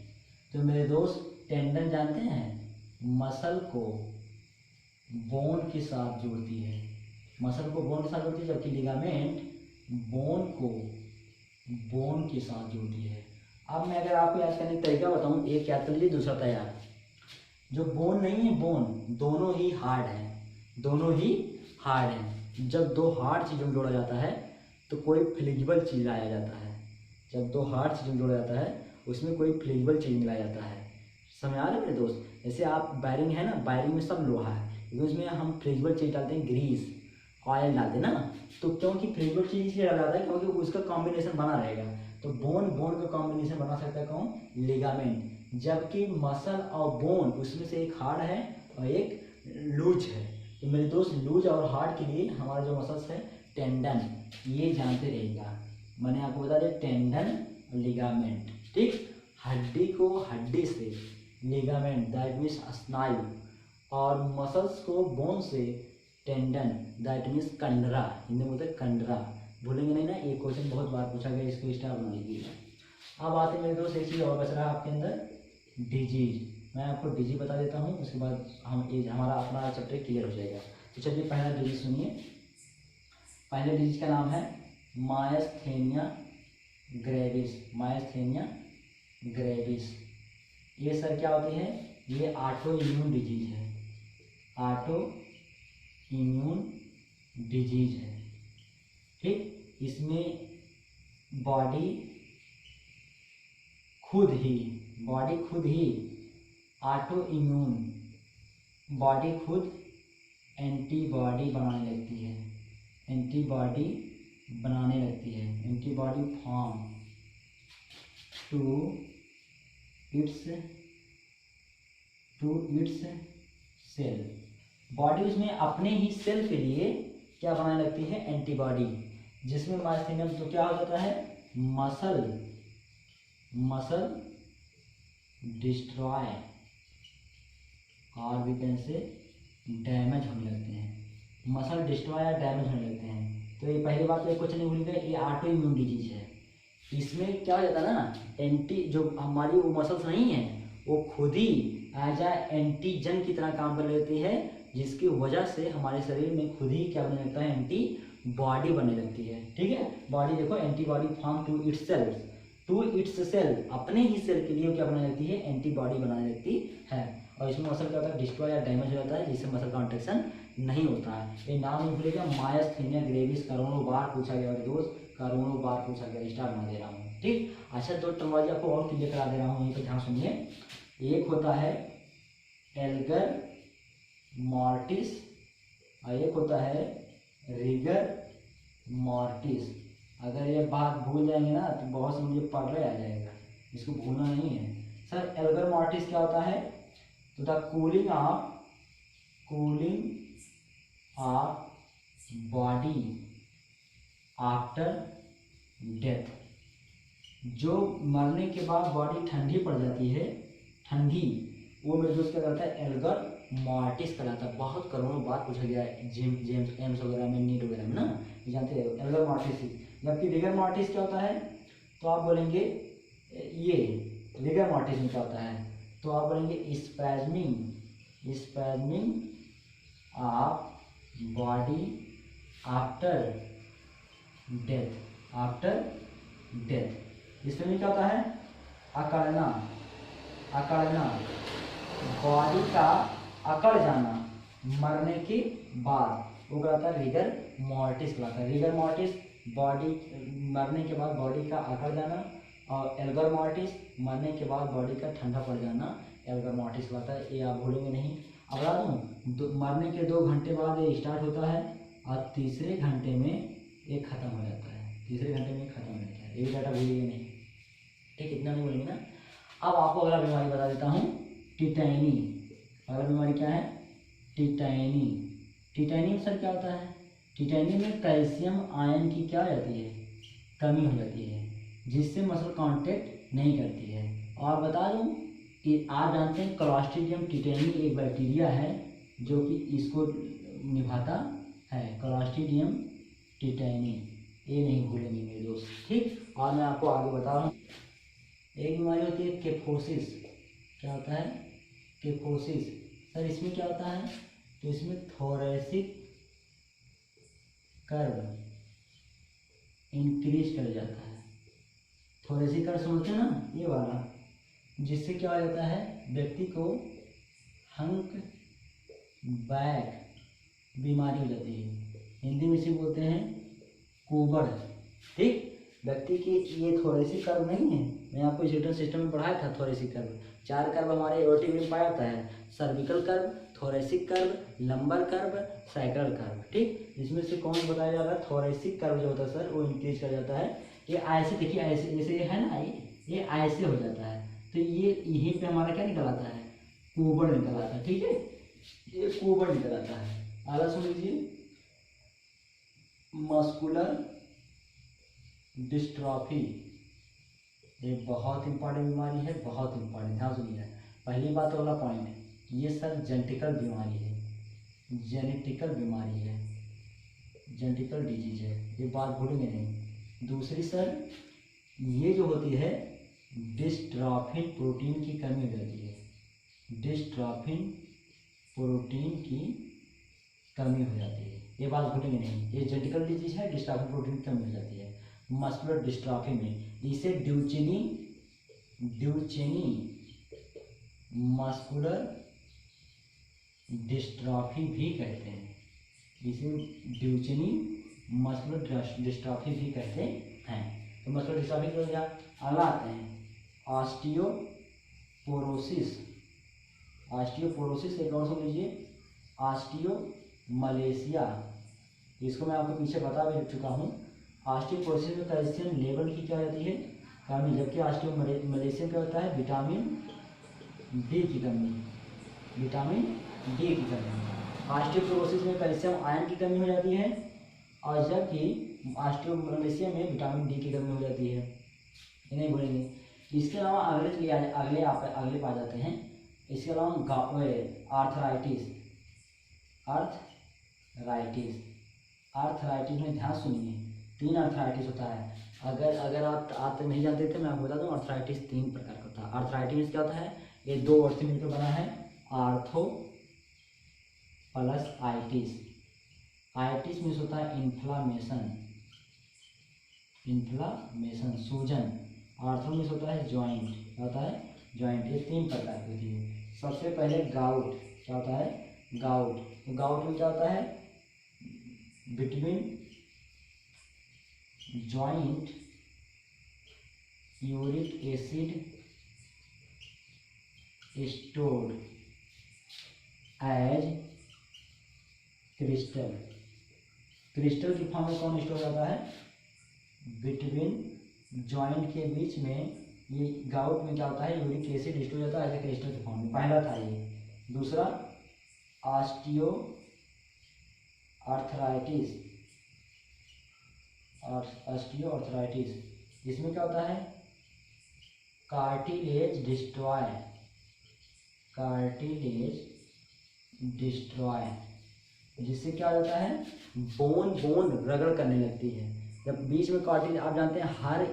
तो मेरे दोस्त टेंडन जानते हैं, मसल को बोन के साथ जोड़ती है, मसल को बोन के साथ जोड़ती है, जबकि लिगामेंट बोन को बोन के साथ जोड़ती है। अब मैं अगर आपको याद करने का तरीका बताऊं, एक याद कर लीजिए, दूसरा तैयार। जो बोन नहीं है, बोन दोनों ही हार्ड है, दोनों ही हार्ड है। जब दो हार्ड चीज़ों में जोड़ा जाता है तो कोई फ्लेक्सिबल चीज़ लाया जाता है। जब दो हार्ड चीज़ों में जोड़ा जाता है उसमें कोई फ्लेक्सिबल चीज़ मिलाया जाता है। समझ आ रहा है मेरे दोस्त? जैसे आप वायरिंग है ना, वायरिंग में सब लोहा है, लेकिन उसमें हम फ्लेक्सिबल चीज़ डालते हैं, ग्रीस ऑयल डालते हैं ना। तो क्योंकि फ्लेक्सिबल चीज़ इसलिए डाला जाता है क्योंकि उसका कॉम्बिनेशन बना रहेगा। तो बोन बोन का कॉम्बिनेशन बना सकता है कौन? लिगामेंट। जबकि मसल और बोन उसमें से एक हार्ड है और एक लूज है। तो मेरे दोस्त लूज और हार्ड के लिए हमारा जो मसल्स है टेंडन, ये जानते रहेगा। मैंने आपको बता दिया टेंडन और लिगामेंट, ठीक। हड्डी को हड्डी से, लिगामेंट दैट मीन्स स्नायु, और मसल्स को बोन से टेंडन दैट मीन्स कंडरा, हिंदी में बोलते हैं कंडरा। भूलेंगे नहीं ना, ये क्वेश्चन बहुत बार पूछा गया, इसको स्टार बना लीजिए। अब आते हैं मेरे दोस्त, एक चीज़ और बच रहा है आपके अंदर, डिजीज। मैं आपको डिजीज बता देता हूँ, उसके बाद हम हमारा अपना चैप्टर क्लियर हो जाएगा। तो चलिए पहला डिजीज सुनिए। पहले डिजीज का नाम है मायस्थेनिया ग्रेविस, मायस्थेनिया ग्रेविस। ये सर क्या होती है? ये ऑटो इम्यून डिजीज है, ऑटो इम्यून डिजीज है, ठीक। इसमें बॉडी खुद ही ऑटो इम्यून, बॉडी खुद एंटीबॉडी बनाने लगती है, एंटीबॉडी बनाने लगती है, antibody form to its cell. Body उसमें अपने ही सेल के लिए क्या बनाने लगती है? एंटीबॉडी। जिसमें माइस्थेनिया तो क्या हो जाता है? मसल डिस्ट्रॉय और वी कैन से डैमेज होने लगते हैं, मसल डिस्ट्रॉय या डैमेज होने लगते हैं। तो ये पहली बात तो एक क्वेश्चन नहीं भूल गए, ये ऑटो इम्यून डिजीज है। इसमें क्या हो जाता है ना, एंटी जो हमारी वो मसल्स नहीं है वो खुद ही एज आ एंटीजन की तरह काम कर लेती है, जिसकी वजह से हमारे शरीर में खुद ही क्या बनने लगता है? एंटीबॉडी बनने लगती है, ठीक है। बॉडी देखो, antibody form to its cell, अपने ही सेल के लिए क्या बनाने लगती है? एंटीबॉडी बनाने लगती है। और इसमें मसल क्या होता है? डिस्ट्रॉय या डैमेज हो जाता है, जिससे मसल कॉन्ट्रैक्शन नहीं होता है। ये नाम नहीं भूलेगा, मायस्थेनिया ग्रेविस। करोड़ों बार पूछा गया दोस्त, करोड़ों बार पूछा गया, स्टार बना दे रहा हूँ, ठीक। अच्छा, दो टर्मोलॉजी आपको और क्लियर करा दे रहा हूँ, यहीं पर ध्यान सुनिए। एक होता है एल्गर मॉर्टिस और एक होता है रिगर मॉर्टिस। अगर ये बात भूल जाएंगे ना तो बहुत से मुझे पढ़ रहे आ जाएगा, इसको भूलना नहीं है। सर एल्गर मॉर्टिस क्या होता है? तो the cooling of body after death. जो मरने के बाद बॉडी ठंडी पड़ जाती है ठंडी, वो मेरे दोस्त क्या कहलाता है, एल्गर मॉर्टिस कहलाता है। बहुत करोड़ों बार पूछा गया है जेम्स एम्स वगैरह में, नीट वगैरह में ना, ये जानते हैं एल्गर मॉर्टिस। जबकि रिगर मॉर्टिस क्या होता है, तो आप बोलेंगे ये रिगर मॉर्टिस में क्या होता है, तो आप बोलेंगे स्पैजमिंग ऑफ बॉडी आफ्टर डेथ। इसमें क्या होता है, अकड़ना, बॉडी का अकड़ जाना मरने के बाद, वो कहलाता है रिगर मॉर्टिस कहलाता है। रिगर मॉर्टिस बॉडी मरने के बाद बॉडी का अकड़ जाना, और एल्गर मॉर्टिस मरने के बाद बॉडी का ठंडा पड़ जाना एल्गर मॉर्टिस कहलाता है। ये आप भूलेंगे नहीं। अब बता दूँ, मरने के 2 घंटे बाद ये स्टार्ट होता है और तीसरे घंटे में ये खत्म हो जाता है, तीसरे घंटे में खत्म हो जाता है। ये भी डाटा भूलिएगा नहीं, ठीक, इतना नहीं बोलेंगे ना। अब आपको अगला बीमारी बता देता हूँ, टिटैनी। अगला बीमारी क्या है, टिटैनी। टिटैनी में सर क्या होता है, टिटैनी में कैल्शियम आयन की क्या हो जाती है, कमी हो जाती है, जिससे मसल कांटेक्ट नहीं करती है। और बता दूं कि आप जानते हैं क्लोस्ट्रीडियम टिटैनी एक बैक्टीरिया है जो कि इसको निभाता है, क्लोस्ट्रीडियम टिटैनी, ये नहीं भूलेंगे मेरे दोस्त, ठीक। और मैं आपको आगे बता रहा हूँ, एक बीमारी होती है केफोसिस। क्या होता है, केफोसिस। सर इसमें क्या होता है, तो इसमें थोरेसिक कर्व इंक्रीज कर जाता है। थोरेसिक कर्व समझते हैं ना, ये वाला, जिससे क्या हो जाता है, व्यक्ति को हंक बैक बीमारी हो जाती है, हिंदी में इसे बोलते हैं कुबड़, ठीक। व्यक्ति की ये थोरेसिक कर्व नहीं है, मैं आपको न्यूटन सिस्टम में पढ़ाया था थोरेसिक कर्व। 4 कर्व हमारे एओर्टिक में पाया जाता है, cervical curve, thoracic curve, lumbar curve, sacral curve, ठीक। इसमें से कौन बताया जा रहा है, थोरेसिक कर्व जो होता है सर वो इंक्रीज कर जाता है। ये ऐसे देखिए, ऐसे जैसे ये है ना, ये ऐसे हो जाता है, तो ये यहीं पे हमारा क्या निकल आता है, कुबड़ निकल आता है, ठीक है, ये कुबड़ निकल आता है। आगे सुन लीजिए, मस्कुलर डिस्ट्रॉफी, ये बहुत इंपॉर्टेंट बीमारी है, बहुत इंपॉर्टेंट, ध्यान सुनिए। पहली बात वाला पॉइंट, ये सर जेनेटिकल बीमारी है, जेनेटिकल बीमारी है, जेनेटिकल डिजीज है, ये बात भूलेंगे नहीं। दूसरी सर, ये जो होती है डिस्ट्रॉफिन प्रोटीन की कमी हो जाती है, डिस्ट्रॉफिन प्रोटीन की कमी हो जाती है, ये बात भूलेंगे नहीं। ये जेनेटिकल डिजीज है, डिस्ट्रॉफिन प्रोटीन की कमी हो जाती है मस्कुलर डिस्ट्रॉफी में। इसे ड्यूचेनी मस्कुलर डिस्ट्रॉफी भी कहते हैं, इसे ड्यूचेनी मस्कुलर डिस्ट्रॉफी भी कहते हैं। तो मस्कुलर डिस्ट्रॉफी के क्या अगला आते हैं, ऑस्टियोपोरोसिस। ऑस्टियोपोरोसिस एक और सुन लीजिए, ऑस्टियोमलेशिया, इसको मैं आपको पीछे बता भी चुका हूँ। ऑस्टियोपोरोसिस में कैल्शियम लेवल की क्या होती है, कमी, जबकि ऑस्टियोमलेशिया क्या होता है, विटामिन डी की कमी, विटामिन डी की कमी। ऑस्टियोपोरोसिस में कैल्शियम आयन की कमी हो जाती है, और जबकि ऑस्टियोमलेशिया में विटामिन डी की कमी हो जाती है, ये नहीं भूलेंगे। इसके अलावा अगले पा जाते हैं, इसके अलावा आर्थराइटिस में ध्यान सुनिए, 3 आर्थराइटिस होता है। अगर आप नहीं जानते थे, मैं आपको बता दूं, आर्थराइटिस 3 प्रकार का होता है। आर्थराइटिस क्या होता है, ये 2 वर्ड से मिलकर बना है, ortho plus itis. Itis means होता है इन्फ्लामेशन, सूजन। आर्थो मीन्स होता है जॉइंट, क्या होता है, जॉइंट। ये 3 प्रकार की होती है। सबसे पहले गाउट, क्या होता है, गाउट। तो गाउट में क्या होता है, between joint uric acid stored as crystal. Crystal की फॉर्म में कौन स्टोर होता है, बिटवीन जॉइंट के बीच में, ये गाउट में क्या होता है, यूरिक एसिड स्टोर होता है एज क्रिस्टल की फॉर्म में, पहला था ये। दूसरा ऑस्टियोआर्थराइटिस, इसमें क्या होता है, कार्टिलेज डिस्ट्रॉय कार्टिलेज डिस्ट्रॉय, जिससे क्या हो जाता है, बोन रगड़ करने लगती है। जब बीच में कार्टिलेज, आप जानते हैं हर,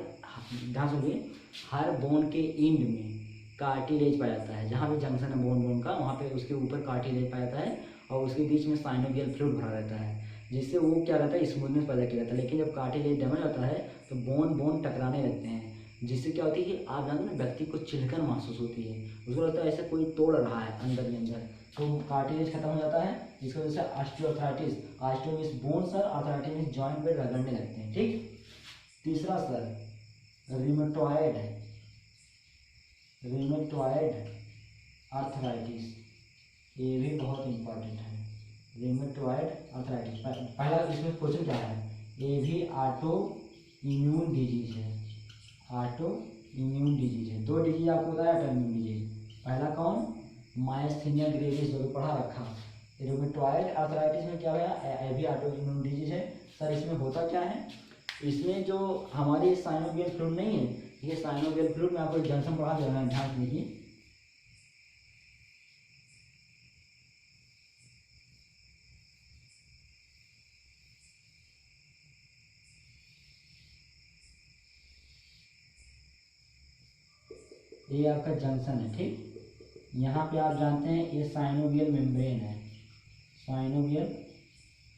ध्यान सुनिए, हर बोन के एंड में कार्टिलेज पाया जाता है। जहाँ भी जंक्शन है बोन का, वहाँ पे उसके ऊपर कार्टिलेज पाया जाता है और उसके बीच में साइनोवियल फ्लूइड भरा रहता है, जिससे वो क्या रहता है, स्मूथनेस पैदा किया जाता है। लेकिन जब कार्टिलेज डैमेज होता है तो बोन टकराने लगते हैं, जिससे क्या होती है कि आप जानते हैं व्यक्ति को चिढ़कन महसूस होती है, उसको लगता है ऐसे कोई तोड़ रहा है अंदर ही अंदर, तो कार्टिलेज खत्म हो जाता है, जिसकी वजह से osteoarthritis, osteo means bone sir, arthritis means joint पे रगड़ने लगते हैं। ठीक। तीसरा सर रिमेटॉइड आर्थराइटिस, ये भी बहुत इंपॉर्टेंट है। रिमेटॉइड आर्थराइटिस, पहला इसमें क्वेश्चन क्या है, ये भी ऑटो इम्यून डिजीज है, ऑटो इम्यून डिजीज है। दो डिजीज आपको बताया ऑटो इम्यून डिजीज, पहला कौन, मायस्थीनिया ग्रेविस, जो भी पढ़ा रखा। रिमेटॉइड आर्थराइटिस में क्या है, ये भी ऑटो इम्यून डिजीज है। सर इसमें होता क्या है, इसमें जो हमारी साइनोवियल फ्लूइड नहीं है, ये साइनोवियल फ्लूइड में आपको जंक्शन पढ़ा दे रहा है, ध्यान दीजिए। ये आपका जंक्शन है। ठीक। यहाँ पे आप जानते हैं ये साइनोवियल मेम्ब्रेन है, साइनोवियल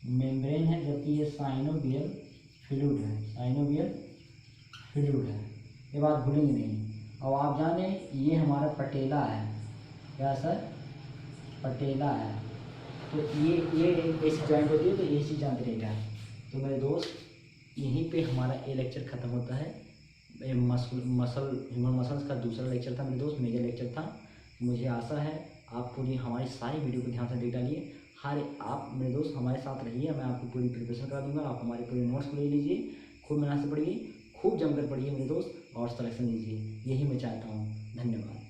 मेम्ब्रेन है, जबकि ये साइनोवियल फ्लूइड है, साइनोवियल फ्लूइड है। ये बात भूलेंगे नहीं। और आप जाने ये हमारा पटेला है, क्या सर, पटेला है। तो ये ऐसी जॉइंट होती है, तो ये चीज़ जानते रहेगा। तो मेरे दोस्त, यहीं पे हमारा ये लेक्चर ख़त्म होता है। ह्यूमन मसल्स का दूसरा लेक्चर था मेरे दोस्त, मेजर लेक्चर था। मुझे आशा है आप पूरी हमारी सारी वीडियो को ध्यान से देख डालिए। आप मेरे दोस्त हमारे साथ रहिए, मैं आपको पूरी प्रिपरेशन करा दूंगा। आप हमारे पूरे नोट्स को ले लीजिए, खूब मेहनत से पढ़िए, खूब जमकर पढ़िए मेरे दोस्त, और सिलेक्शन लीजिए, यही मैं चाहता हूँ। धन्यवाद।